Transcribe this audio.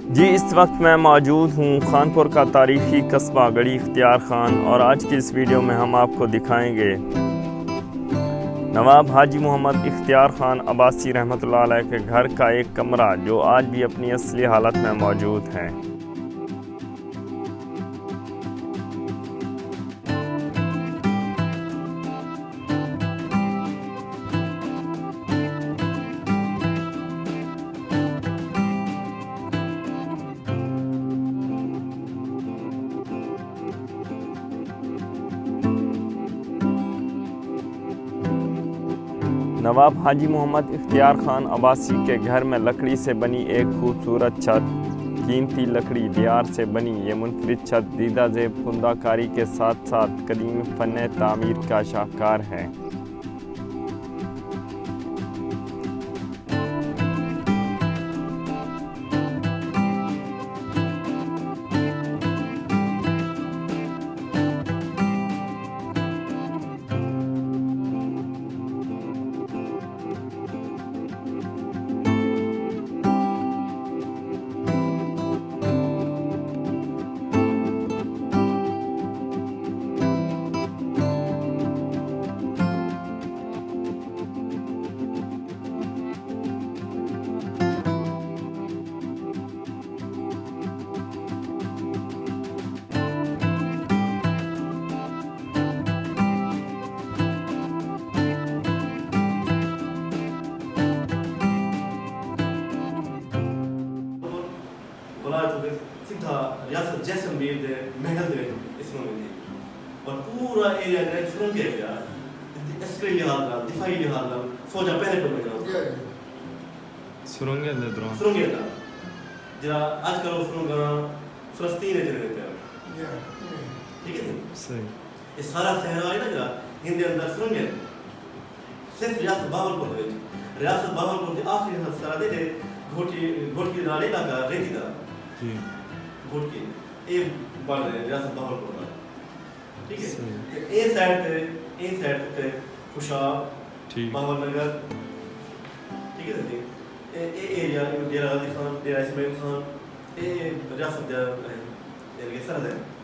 जी इस वक्त मैं मौजूद हूँ खानपुर का तारीखी कस्बा गढ़ी इख्तियार खान, और आज की इस वीडियो में हम आपको दिखाएंगे नवाब हाजी मोहम्मद इख्तियार खान अबासी रहमतुल्लाह अलैह के घर का एक कमरा जो आज भी अपनी असली हालत में मौजूद है। नवाब हाजी मोहम्मद इख्तियार खान अबासी के घर में लकड़ी से बनी एक खूबसूरत छत, कीमती लकड़ी दियार से बनी ये मुनफरिद छत दीदा ज़ेब कुंदाकारी के साथ साथ कदीम फ़न तामीर का शाहकार है। रियासत जैसलमेर दे महल दे इसमें मिली और पूरा एरिया का सुरंग एरिया अस्करी लिहाज नाल दिफाई लिहाज नाल फौजा पहले पर लगा सुरंग दे द्रो सुरंग है जरा आजकल सुरंग फलस्तीन में रहते हैं, ठीक है सही। ये सारा सहरा है ना जरा हिंद अंदर सुरंग है सिर्फ रियासत बावलपुर है, रियासत बावलपुर के आखिरी हिस्सा दे घोटी नाले का रेती दा जी घोट के ये बन रहे रियासत बावलपुर में, ठीक है। ए साइड पे खुशाब बावलनगर, ठीक है। ए एरिया डेरा गाजी खान, डेरा इस्माइल खान, ए रियासत दे एरिया सरहद है।